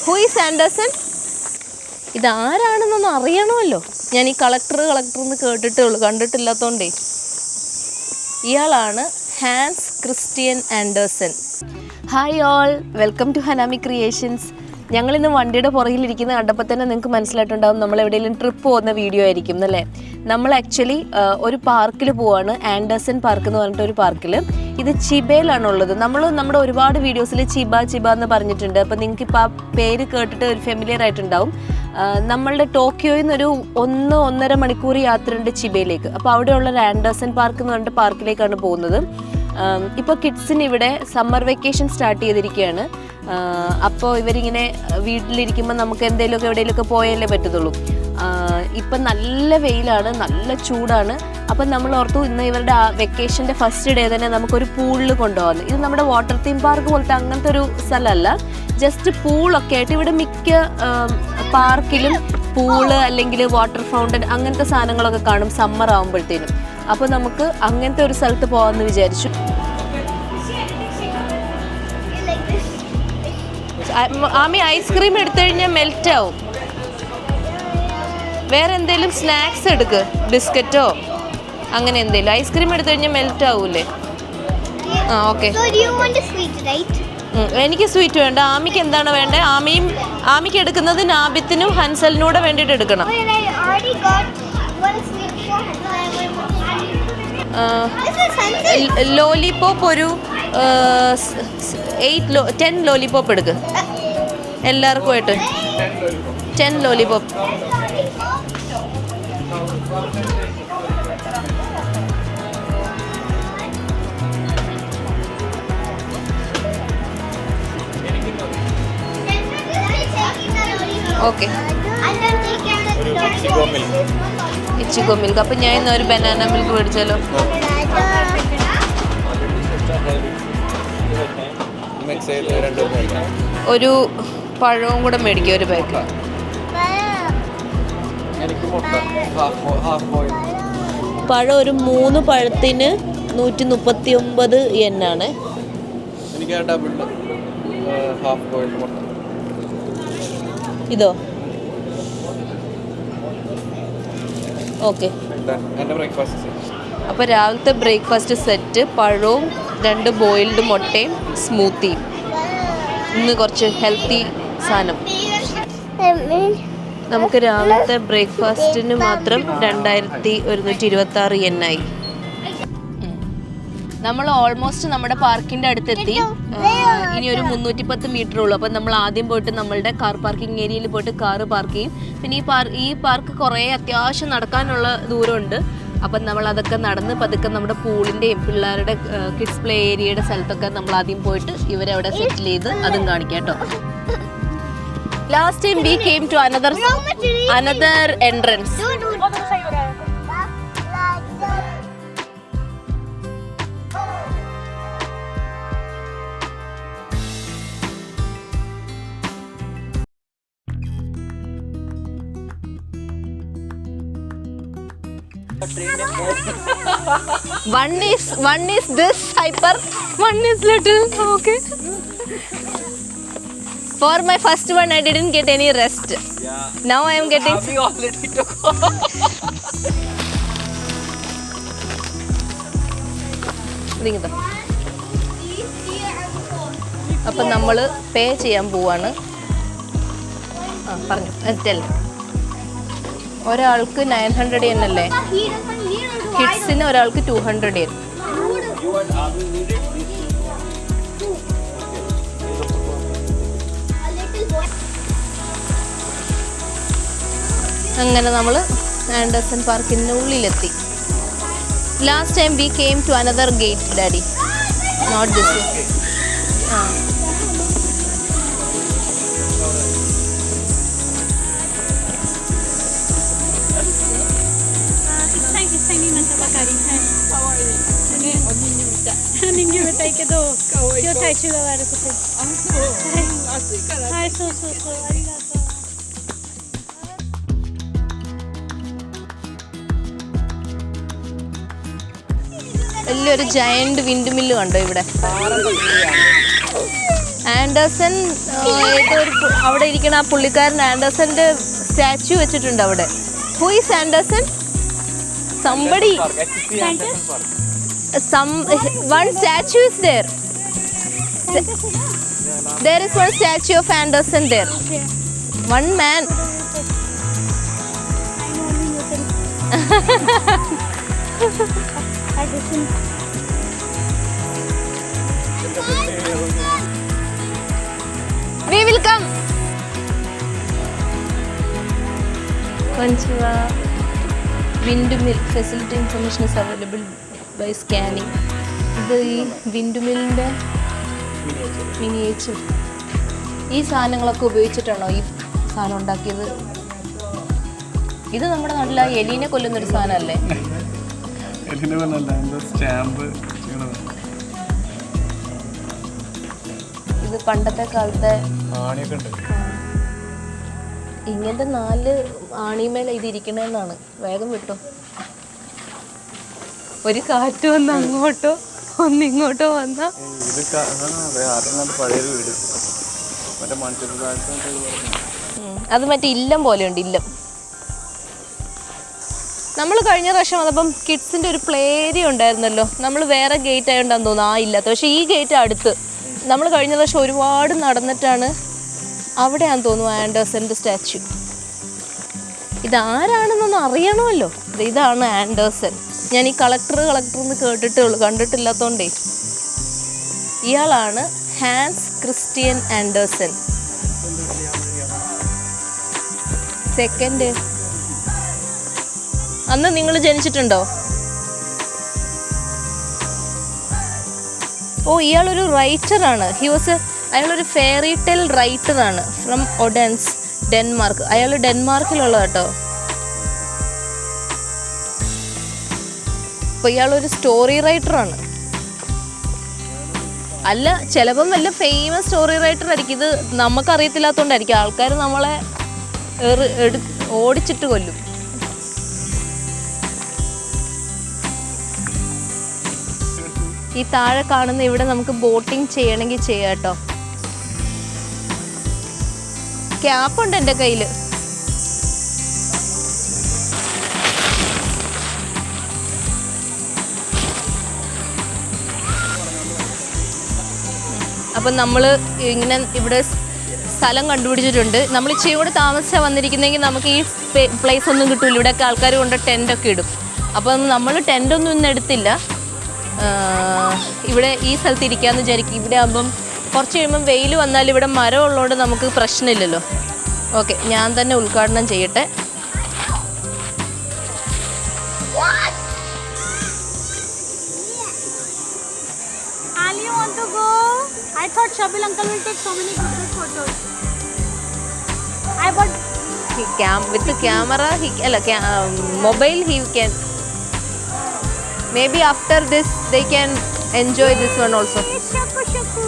Who is Anderson? ഇതാരാണെന്നൊന്നും അറിയണമല്ലോ. ഞാൻ ഈ കളക്ടർ എന്ന് കേട്ടിട്ടേ ഉള്ളൂ, കണ്ടിട്ടില്ലാത്തതുകൊണ്ടേ. ഇയാളാണ് Hans Christian Andersen. Hi all, welcome to Hanami creations. ഞങ്ങളിന്ന് വണ്ടിയുടെ പുറകിലിരിക്കുന്ന കണ്ടപ്പോൾ തന്നെ നിങ്ങൾക്ക് മനസ്സിലായിട്ടുണ്ടാകും നമ്മൾ എവിടെയെങ്കിലും ട്രിപ്പ് പോകുന്ന വീഡിയോ ആയിരിക്കും എന്നല്ലേ. നമ്മൾ ആക്ച്വലി ഒരു പാർക്കിൽ പോവാണ്, ആൻഡേഴ്സൺ പാർക്ക് എന്ന് പറഞ്ഞിട്ട് ഒരു പാർക്കിൽ. ഇത് ചിബയിലാണുള്ളത്. നമ്മുടെ ഒരുപാട് വീഡിയോസിൽ ചിബ എന്ന് പറഞ്ഞിട്ടുണ്ട്. അപ്പോൾ നിങ്ങൾക്ക് ഇപ്പോൾ ആ പേര് കേട്ടിട്ട് ഒരു ഫെമിലിയർ ആയിട്ടുണ്ടാവും. നമ്മളുടെ ടോക്കിയോയിൽ നിന്നൊരു 1-1.5 മണിക്കൂർ യാത്രയുണ്ട് ചിബയിലേക്ക്. അപ്പോൾ അവിടെയുള്ള ഒരു ആൻഡേഴ്സൺ പാർക്ക് എന്ന് പറഞ്ഞിട്ട് പാർക്കിലേക്കാണ് പോകുന്നത്. ഇപ്പോൾ കിഡ്സിന് ഇവിടെ സമ്മർ വെക്കേഷൻ സ്റ്റാർട്ട് ചെയ്തിരിക്കുകയാണ്. അപ്പോൾ ഇവരിങ്ങനെ വീട്ടിലിരിക്കുമ്പോൾ നമുക്ക് എന്തെങ്കിലുമൊക്കെ എവിടെയെങ്കിലുമൊക്കെ പോയാലേ പറ്റത്തുള്ളൂ. ഇപ്പം നല്ല വെയിലാണ്, നല്ല ചൂടാണ്. അപ്പം നമ്മൾ ഓർത്തു ഇന്ന് ഇവരുടെ ആ വെക്കേഷൻ്റെ ഫസ്റ്റ് ഡേ തന്നെ നമുക്കൊരു പൂളിൽ കൊണ്ടുപോകുന്നത്. ഇത് നമ്മുടെ വാട്ടർ തീം പാർക്ക് പോലത്തെ അങ്ങനത്തെ ഒരു സ്ഥലമല്ല, ജസ്റ്റ് പൂളൊക്കെ ആയിട്ട്. ഇവിടെ മിക്ക പാർക്കിലും പൂള് അല്ലെങ്കിൽ വാട്ടർ ഫൗണ്ടൻ അങ്ങനത്തെ സാധനങ്ങളൊക്കെ കാണും സമ്മർ ആകുമ്പോഴത്തേനും. അപ്പോൾ നമുക്ക് അങ്ങനത്തെ ഒരു സ്ഥലത്ത് പോകാമെന്ന് വിചാരിച്ചു. ആമി ഐസ്ക്രീം എടുത്തു കഴിഞ്ഞാൽ മെൽറ്റ് ആവും. വേറെ എന്തെങ്കിലും സ്നാക്സ് എടുക്ക്, ബിസ്ക്കറ്റോ അങ്ങനെ എന്തെങ്കിലും. ഐസ്ക്രീം എടുത്തു കഴിഞ്ഞാൽ മെൽറ്റ് ആവൂലേ? ആ ഓക്കെ. എനിക്ക് സ്വീറ്റ് വേണ്ട. ആമിക്ക് എന്താണ് വേണ്ടത്? ആമിക്ക് എടുക്കുന്നത് നാബിത്തിനും ഹൻസലിനും കൂടെ വേണ്ടിയിട്ട് എടുക്കണം. ലോലിപോപ്പ് ഒരു 10 ലോലിപോപ്പ് എടുക്ക് എല്ലാവർക്കും ആയിട്ട്. 10 ലോലിപോപ്പ്. ഓക്കെ. Ichigo milk. അപ്പം ഞാൻ ഇന്ന് ഒരു ബനാന മിൽക്ക് മേടിച്ചാലോ? ഒരു പഴവും കൂടെ മേടിക്കും, ഒരു പാക്ക്. പഴം ഒരു 3 പഴത്തിന് 139 yen. ഇതോ? ഓക്കെ. അപ്പോൾ രാവിലത്തെ ബ്രേക്ക്ഫാസ്റ്റ് സെറ്റ്, പഴവും 2 ബോയിൽഡ് മുട്ടയും സ്മൂത്തിയും. ഇന്ന് കുറച്ച് ഹെൽത്തി സാധനം. നമുക്ക് രാവിലത്തെ ബ്രേക്ക്ഫാസ്റ്റിന് മാത്രം 2126 yen ആയി. നമ്മൾ ഓൾമോസ്റ്റ് നമ്മുടെ പാർക്കിൻ്റെ അടുത്തെത്തി. ഇനി ഒരു 310 മീറ്റർ ഉള്ളൂ. അപ്പം നമ്മൾ ആദ്യം പോയിട്ട് നമ്മളുടെ കാർ പാർക്കിംഗ് ഏരിയയിൽ പോയിട്ട് കാറ് പാർക്ക് ചെയ്യും. പിന്നെ ഈ പാർക്ക് കുറേ അത്യാവശ്യം നടക്കാനുള്ള ദൂരമുണ്ട്. അപ്പം നമ്മൾ അതൊക്കെ നടന്ന് പതുക്കെ നമ്മുടെ പൂളിൻ്റെയും പിള്ളേരുടെ കിഡ്സ് പ്ലേ ഏരിയയുടെ സ്ഥലത്തൊക്കെ നമ്മൾ ആദ്യം പോയിട്ട് ഇവരെ അവിടെ സെറ്റിൽ ചെയ്ത് അതും കാണിക്കാം കേട്ടോ. Last time we came to another entrance. One is this hyper, one is little. Okay. For my first one, I didn't get any rest. Yeah. Now I am getting. We already took. അപ്പം നമ്മൾ പേ ചെയ്യാൻ പോവാണ്. പറഞ്ഞു tell. ഒരാൾക്ക് 900 yen അല്ലേ? കിഡ്സിന് ഒരാൾക്ക് 200 yen. അങ്ങനെ നമ്മൾ ആൻഡേഴ്സൺ പാർക്കിൻ്റെ ഉള്ളിലെത്തി. Last time we came to another gate daddy, not this. വലിയൊരു ജയന്റ് വിൻഡ് മില്ല് കണ്ടോ ഇവിടെ? ആൻഡേഴ്സൺ ഏതൊരു അവിടെ ഇരിക്കണ ആ പുള്ളിക്കാരൻ ആൻഡേഴ്സന്റെ സ്റ്റാച്യു വെച്ചിട്ടുണ്ട് അവിടെ. Who is Anderson? Somebody one statue is there. There is one statue of Anderson there. One man. We will come. Konnichiwa. Windmill facility information is available by scanning. ഇത് ഈ വിൻഡ്മില്ലിൻ്റെ മിനിയേച്ചർ. ഈ സാധനങ്ങളൊക്കെ ഉപയോഗിച്ചിട്ടാണോ ഈ സാധനം ഉണ്ടാക്കിയത്? ഇത് നമ്മുടെ നാട്ടിൽ ആ എലീനെ കൊല്ലുന്നൊരു സാധനമല്ലേ? ഇത് പണ്ടത്തെ കാലത്തെ ഇങ്ങനത്തെ 4 ആണിമേലെ ഇത് ഇരിക്കണമെന്നാണ്. വേഗം വിട്ടോ. ഒരു കാറ്റ് വന്ന് അങ്ങോട്ടോ ഒന്നിങ്ങോട്ടോ വന്ന അത് മറ്റേ ഇല്ലം പോലെയുണ്ട്. ഇല്ലം നമ്മൾ കഴിഞ്ഞ പ്രാവശ്യം വന്നപ്പം കിഡ്സിൻ്റെ ഒരു പ്ലേ ഏരിയ ഉണ്ടായിരുന്നല്ലോ. നമ്മൾ വേറെ ഗേറ്റ് ആയതുകൊണ്ടാന്ന് തോന്നുന്നു ആ ഇല്ലാത്ത. പക്ഷേ ഈ ഗേറ്റ് അടുത്ത് നമ്മൾ കഴിഞ്ഞ പ്രാവശ്യം ഒരുപാട് നടന്നിട്ടാണ് അവിടെയാണെന്ന് തോന്നുന്നു ആൻഡേഴ്സൻ്റെ സ്റ്റാച്യു. ഇതാരാണെന്നൊന്ന് അറിയണമല്ലോ. ഇതാണ് ആൻഡേഴ്സൺ. ഞാൻ ഈ കളക്ടർ എന്ന് കേട്ടിട്ടേ ഉള്ളൂ, കണ്ടിട്ടില്ലാത്തതുകൊണ്ടേ. ഇയാളാണ് ഹാൻസ് ക്രിസ്ത്യൻ ആൻഡേഴ്സൺ. സെക്കൻഡ്. അന്ന് നിങ്ങൾ ജനിച്ചിട്ടുണ്ടോ? ഓ, ഇയാളൊരു റൈറ്ററാണ്. അയാളൊരു ഫെയറി ടെൽ റൈറ്ററാണ് ഫ്രം ഒഡൻസ്, ഡെൻമാർക്ക്. അയാൾ ഡെൻമാർക്കിലുള്ള കേട്ടോ. അപ്പോൾ ഇയാളൊരു സ്റ്റോറി റൈറ്ററാണ്. അല്ല, ചിലപ്പം വല്ല ഫേമസ് സ്റ്റോറി റൈറ്റർ ആയിരിക്കും. ഇത് നമുക്കറിയത്തില്ലാത്തതുകൊണ്ടായിരിക്കും. ആൾക്കാർ നമ്മളെ ഓടിച്ചിട്ട് കൊല്ലും. ഈ താഴെ കാണുന്ന ഇവിടെ നമുക്ക് ബോട്ടിങ് ചെയ്യണമെങ്കിൽ ചെയ്യാം കേട്ടോ. ക്യാപ്പുണ്ട് എൻ്റെ കയ്യിൽ. അപ്പം നമ്മൾ ഇങ്ങനെ ഇവിടെ സ്ഥലം കണ്ടുപിടിച്ചിട്ടുണ്ട്. നമ്മൾ ഇച്ചിരി കൂടെ താമസിച്ചാൽ വന്നിരിക്കുന്നെങ്കിൽ നമുക്ക് ഈ പ്ലേസ് ഒന്നും കിട്ടില്ല. ഇവിടെയൊക്കെ ആൾക്കാർ കൊണ്ട് ടെൻ്റൊക്കെ ഇടും. അപ്പം നമ്മൾ ടെൻ്റൊന്നും ഇന്ന് എടുത്തില്ല. ഇവിടെ ഈ സ്ഥലത്ത് ഇരിക്കാമെന്ന് വിചാരിക്കും. ഇവിടെ ആകുമ്പം കുറച്ച് കഴിയുമ്പം വെയിൽ വന്നാൽ ഇവിടെ മരം ഉള്ളതുകൊണ്ട് നമുക്ക് പ്രശ്നമില്ലല്ലോ. ഓക്കെ, ഞാൻ തന്നെ ഉദ്ഘാടനം ചെയ്യട്ടെ. I thought Shabil uncle will take so many good photos. I bought with the camera. Mobile he can. Maybe after this they can enjoy this one also. Shaku shaku.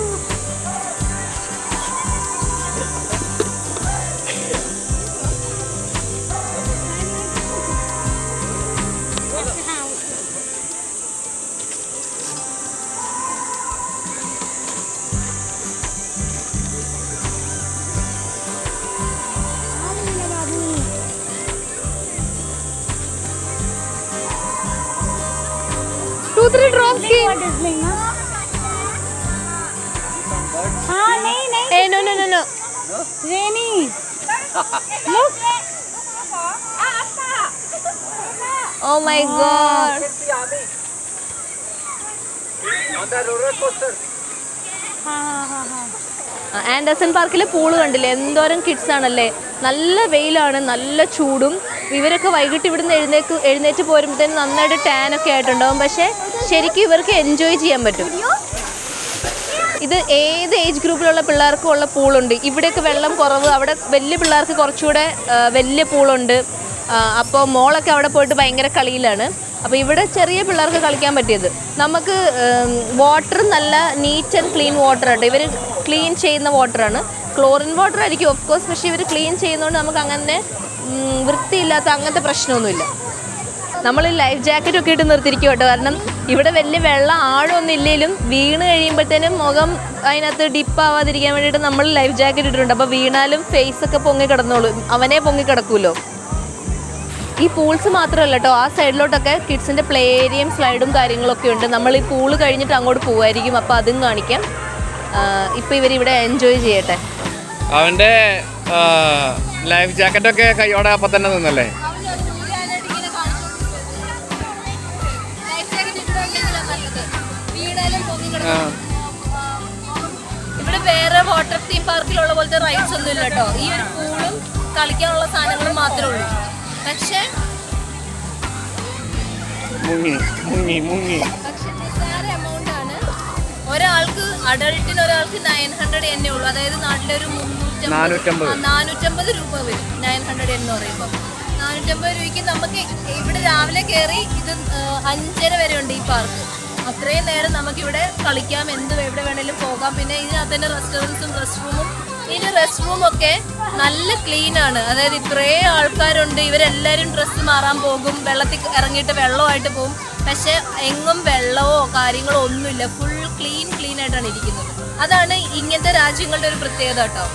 Two, three drops की. What is name? हाँ नहीं नहीं. Hey, no. Rainy. Look. Oh my God. On the roller coaster. हाँ. Anderson പാർക്കിലെ pool കണ്ടില്ലേ? എന്തോരം kids ആണല്ലേ. നല്ല വെയിലാണ്, നല്ല ചൂടും. ഇവരൊക്കെ വൈകിട്ട് ഇവിടുന്ന് എഴുന്നേറ്റ് പോരുമ്പോഴത്തേനും നന്നായിട്ട് ടാനൊക്കെ ആയിട്ടുണ്ടാവും. പക്ഷേ ശരിക്കും ഇവർക്ക് എൻജോയ് ചെയ്യാൻ പറ്റും. ഇത് ഏത് ഏജ് ഗ്രൂപ്പിലുള്ള പിള്ളേർക്കും ഉള്ള പൂളുണ്ട്. ഇവിടെയൊക്കെ വെള്ളം കുറവ്. അവിടെ വലിയ പിള്ളേർക്ക് കുറച്ചുകൂടെ വലിയ പൂളുണ്ട്. അപ്പോൾ മോളൊക്കെ അവിടെ പോയിട്ട് ഭയങ്കര കളിയിലാണ്. അപ്പോൾ ഇവിടെ ചെറിയ പിള്ളേർക്ക് കളിക്കാൻ പറ്റിയത്. നമുക്ക് വാട്ടർ നല്ല നീറ്റ് ആൻഡ് ക്ലീൻ വാട്ടറാണ്. ഇവർ ക്ലീൻ ചെയ്യുന്ന വാട്ടറാണ്. ക്ലോറിൻ വാട്ടർ ആയിരിക്കും ഓഫ് കോഴ്സ്. പക്ഷേ ഇവർ ക്ലീൻ ചെയ്യുന്നതുകൊണ്ട് നമുക്ക് അങ്ങനെ വൃത്തിയില്ലാത്ത അങ്ങനത്തെ പ്രശ്നമൊന്നുമില്ല. നമ്മൾ ലൈഫ് ജാക്കറ്റൊക്കെ ഇട്ട് നിർത്തിയിരിക്കും കേട്ടോ. കാരണം ഇവിടെ വലിയ വെള്ളം ആഴമൊന്നും ഇല്ലെങ്കിലും വീണ് കഴിയുമ്പോഴത്തേനും മുഖം അതിനകത്ത് ഡിപ്പ് ആവാതിരിക്കാൻ വേണ്ടിയിട്ട് നമ്മൾ ലൈഫ് ജാക്കറ്റ് ഇട്ടിട്ടുണ്ട്. അപ്പോൾ വീണാലും ഫേസ് ഒക്കെ പൊങ്ങി കിടന്നോളൂ, അവനെ പൊങ്ങി കിടക്കുമല്ലോ. ഈ പൂൾസ് മാത്രമല്ല കേട്ടോ, ആ സൈഡിലോട്ടൊക്കെ കിഡ്സിൻ്റെ പ്ലേ ഏരിയയും സ്ലൈഡും കാര്യങ്ങളൊക്കെ ഉണ്ട്. നമ്മൾ ഈ പൂള് കഴിഞ്ഞിട്ട് അങ്ങോട്ട് പോകുമായിരിക്കും, അപ്പോൾ അതും കാണിക്കാം. ഇപ്പോൾ ഇവരിവിടെ എൻജോയ് ചെയ്യട്ടെ. അവൻ്റെ ലൈഫ് ജാക്കറ്റൊക്കെ കൈയോടെ അപ്പം തന്നെ നിന്നല്ലേ? ഇവിടെ വേറെ വാട്ടർ തീം പാർക്കിലുള്ള പോലത്തെ റൈഡ്സ് ഒന്നും ഇല്ല കേട്ടോ. ഈ ഒരു പൂളും കളിക്കാനുള്ള സാധനങ്ങളും മാത്രമേ ഉള്ളൂ. പക്ഷെ നിസ്സാര എമൗണ്ട് ആണ്. ഒരാൾക്ക് അഡൾട്ടിന് ഒരാൾക്ക് 900 എന്നേ ഉള്ളൂ. അതായത് നാട്ടിലൊരു 450 രൂപ വരും 900 എന്ന് പറയുമ്പോൾ. 450 രൂപയ്ക്ക് നമുക്ക് ഇവിടെ രാവിലെ കയറി ഇത് 5:30 വരെ ഉണ്ട് ഈ പാർക്ക്. അത്രയും നേരം നമുക്കിവിടെ കളിക്കാം, എവിടെ വേണേലും പോകാം. പിന്നെ ഇതിനകത്ത് തന്നെ റെസ്റ്റോറൻറ്റ്സും റെസ്റ്റ് റൂമും. ഇനി റെസ്റ്റ് റൂമൊക്കെ നല്ല ക്ലീൻ ആണ്. അതായത് ഇത്രയും ആൾക്കാരുണ്ട്, ഇവരെല്ലാവരും ഡ്രസ്സ് മാറാൻ പോകും, വെള്ളത്തിൽ ഇറങ്ങിയിട്ട് വെള്ളമായിട്ട് പോകും. പക്ഷെ എങ്ങും വെള്ളമോ കാര്യങ്ങളോ ഒന്നുമില്ല, ഫുൾ ക്ലീൻ ആയിട്ടാണ് ഇരിക്കുന്നത്. അതാണ് ഇങ്ങനത്തെ രാജ്യങ്ങളുടെ ഒരു പ്രത്യേകത കേട്ടോ.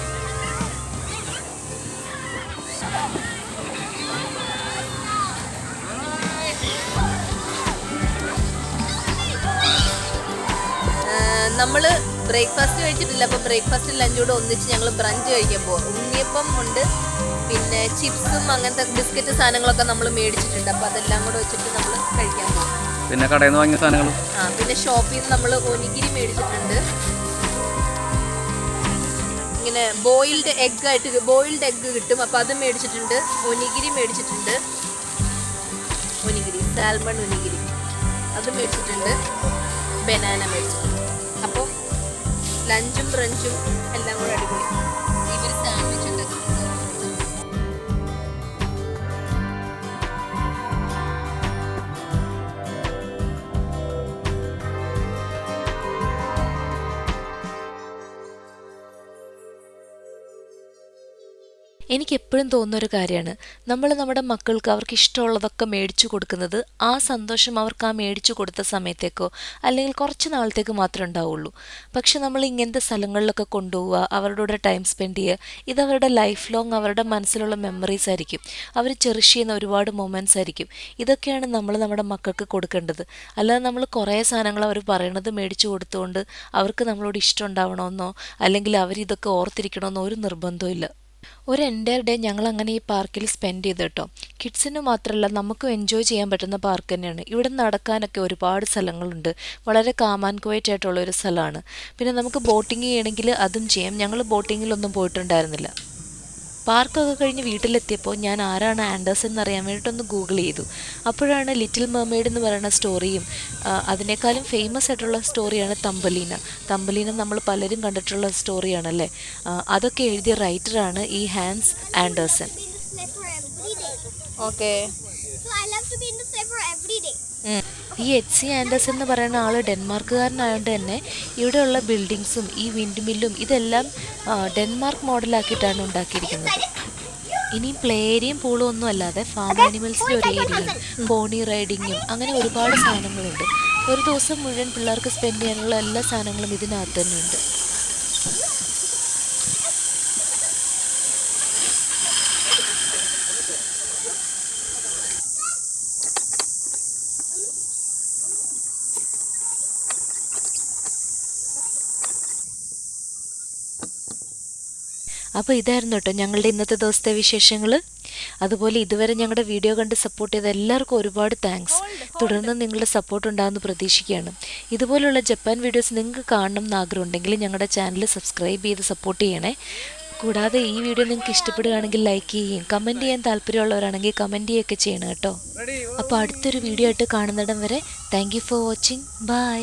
നമ്മൾ ബ്രേക്ക്ഫാസ്റ്റ് കഴിച്ചിട്ടില്ല, അപ്പോൾ ബ്രേക്ക്ഫാസ്റ്റും ലഞ്ചും കൂടെ ഒന്നിച്ച് ഞങ്ങൾ ബ്രഞ്ച് കഴിക്കാൻ പോകും. ഉണ്ണിയപ്പം ഉണ്ട്, പിന്നെ ചിപ്സും അങ്ങനത്തെ ബിസ്ക്കറ്റ് സാധനങ്ങളൊക്കെ നമ്മൾ മേടിച്ചിട്ടുണ്ട്. അപ്പോൾ അതെല്ലാം കൂടെ വെച്ചിട്ട് നമ്മൾ കഴിക്കാൻ പോകും. പിന്നെ കടയിൽ നിന്ന് വാങ്ങിയ സാധനങ്ങൾ, പിന്നെ ഷോപ്പിൽ നിന്ന് നമ്മൾ ഒനിഗിരി മേടിച്ചിട്ടുണ്ട്. ഇങ്ങനെ ബോയിൽഡ് എഗ്ഗ് കിട്ടും, അപ്പോൾ അത് മേടിച്ചിട്ടുണ്ട്. ഒനിഗിരി മേടിച്ചിട്ടുണ്ട്, സാൽമൺ ഒനിഗിരി അത് മേടിച്ചിട്ടുണ്ട്. ബനാന മേടിച്ചിട്ടുണ്ട്. അപ്പോൾ ലഞ്ചും ബ്രഞ്ചും എല്ലാം കൂടെ അടിപൊളി. ഇവർ സാൻഡ്വിച്ച് ഉണ്ട്. എനിക്കെപ്പോഴും തോന്നുന്നൊരു കാര്യമാണ്, നമ്മൾ നമ്മുടെ മക്കൾക്ക് അവർക്ക് ഇഷ്ടമുള്ളതൊക്കെ മേടിച്ചു കൊടുക്കുന്നത് ആ സന്തോഷം അവർക്ക് ആ മേടിച്ചു കൊടുത്ത സമയത്തേക്കോ അല്ലെങ്കിൽ കുറച്ച് നാളത്തേക്ക് മാത്രമേ ഉണ്ടാവുള്ളൂ. പക്ഷെ നമ്മൾ ഇങ്ങനത്തെ സ്ഥലങ്ങളിലൊക്കെ കൊണ്ടുപോവുക, അവരുടെ കൂടെ ടൈം സ്പെൻഡ് ചെയ്യുക, ഇത് അവരുടെ ലൈഫ് ലോങ് അവരുടെ മനസ്സിലുള്ള മെമ്മറീസ് ആയിരിക്കും, അവർ ചെറിഷ് ചെയ്യുന്ന ഒരുപാട് മൊമെൻറ്റ്സ് ആയിരിക്കും. ഇതൊക്കെയാണ് നമ്മൾ നമ്മുടെ മക്കൾക്ക് കൊടുക്കേണ്ടത്. അല്ലാതെ നമ്മൾ കുറേ സാധനങ്ങൾ അവർ പറയണത് മേടിച്ചു കൊടുത്തുകൊണ്ട് അവർക്ക് നമ്മളോട് ഇഷ്ടം ഉണ്ടാവണമെന്നോ അല്ലെങ്കിൽ അവരിതൊക്കെ ഓർത്തിരിക്കണമെന്നോ ഒരു നിർബന്ധവും ഇല്ല. ഒരു എൻ്റയർ ഡേ ഞങ്ങൾ അങ്ങനെ ഈ പാർക്കിൽ സ്പെൻഡ് ചെയ്ത് കേട്ടോ. കിഡ്സിന് മാത്രമല്ല നമുക്കും എൻജോയ് ചെയ്യാൻ പറ്റുന്ന പാർക്ക് തന്നെയാണ്. ഇവിടെ നടക്കാനൊക്കെ ഒരുപാട് സ്ഥലങ്ങളുണ്ട്, വളരെ കാം ആൻഡ് ക്വയറ്റ് ആയിട്ടുള്ള ഒരു സ്ഥലമാണ്. പിന്നെ നമുക്ക് ബോട്ടിങ് ചെയ്യണമെങ്കിൽ അതും ചെയ്യാം. ഞങ്ങൾ ബോട്ടിങ്ങിലൊന്നും പോയിട്ടുണ്ടായിരുന്നില്ല. പാർക്കൊക്കെ കഴിഞ്ഞ് വീട്ടിലെത്തിയപ്പോൾ ഞാൻ ആരാണ് ആൻഡേഴ്സൺ എന്നറിയാൻ വേണ്ടിയിട്ടൊന്ന് ഗൂഗിൾ ചെയ്തു. അപ്പോഴാണ് ലിറ്റിൽ മെർമെയ്ഡ് എന്ന് പറയുന്ന സ്റ്റോറിയും അതിനേക്കാളും ഫേമസ് ആയിട്ടുള്ള സ്റ്റോറിയാണ് തമ്പലീന നമ്മൾ പലരും കണ്ടിട്ടുള്ള സ്റ്റോറിയാണല്ലേ. അതൊക്കെ എഴുതിയ റൈറ്ററാണ് ഈ ഹാൻസ് ആൻഡേഴ്സൺ. ഓക്കെ, ഈ എച്ച്.സി. ആൻഡേഴ്സൺ എന്ന് പറയുന്ന ആൾ ഡെൻമാർക്കുകാരനായതുകൊണ്ട് തന്നെ ഇവിടെയുള്ള ബിൽഡിങ്സും ഈ വിൻഡ് മില്ലും ഇതെല്ലാം ഡെൻമാർക്ക് മോഡലാക്കിയിട്ടാണ് ഉണ്ടാക്കിയിരിക്കുന്നത്. ഇനി പ്ലേ ഏരിയയും പൂളും ഒന്നും അല്ലാതെ ഫാം ആനിമൽസിൻ്റെ ഒരു ഏരിയയും പോണി റൈഡിങ്ങും അങ്ങനെ ഒരുപാട് സാധനങ്ങളുണ്ട്. ഒരു ദിവസം മുഴുവൻ പിള്ളേർക്ക് സ്പെൻഡ് ചെയ്യാനുള്ള എല്ലാ സാധനങ്ങളും ഇതിനകത്ത് തന്നെ ഉണ്ട്. അപ്പോൾ ഇതായിരുന്നു കേട്ടോ ഞങ്ങളുടെ ഇന്നത്തെ ദിവസത്തെ വിശേഷങ്ങൾ. അതുപോലെ ഇതുവരെ ഞങ്ങളുടെ വീഡിയോ കണ്ട് സപ്പോർട്ട് ചെയ്ത എല്ലാവർക്കും ഒരുപാട് താങ്ക്സ്. തുടർന്ന് നിങ്ങളുടെ സപ്പോർട്ട് ഉണ്ടാകുമെന്ന് പ്രതീക്ഷിക്കുകയാണ്. ഇതുപോലുള്ള ജപ്പാൻ വീഡിയോസ് നിങ്ങൾക്ക് കാണണം എന്ന് ആഗ്രഹമുണ്ടെങ്കിൽ ഞങ്ങളുടെ ചാനൽ സബ്സ്ക്രൈബ് ചെയ്ത് സപ്പോർട്ട് ചെയ്യണേ. കൂടാതെ ഈ വീഡിയോ നിങ്ങൾക്ക് ഇഷ്ടപ്പെടുകയാണെങ്കിൽ ലൈക്ക് ചെയ്യുകയും കമൻറ്റ് ചെയ്യാൻ താല്പര്യമുള്ളവരാണെങ്കിൽ കമൻറ്റ് ചെയ്യുകയൊക്കെ ചെയ്യണം കേട്ടോ. അപ്പോൾ അടുത്തൊരു വീഡിയോ ആയിട്ട് കാണുന്നിടം വരെ thank you for watching. By.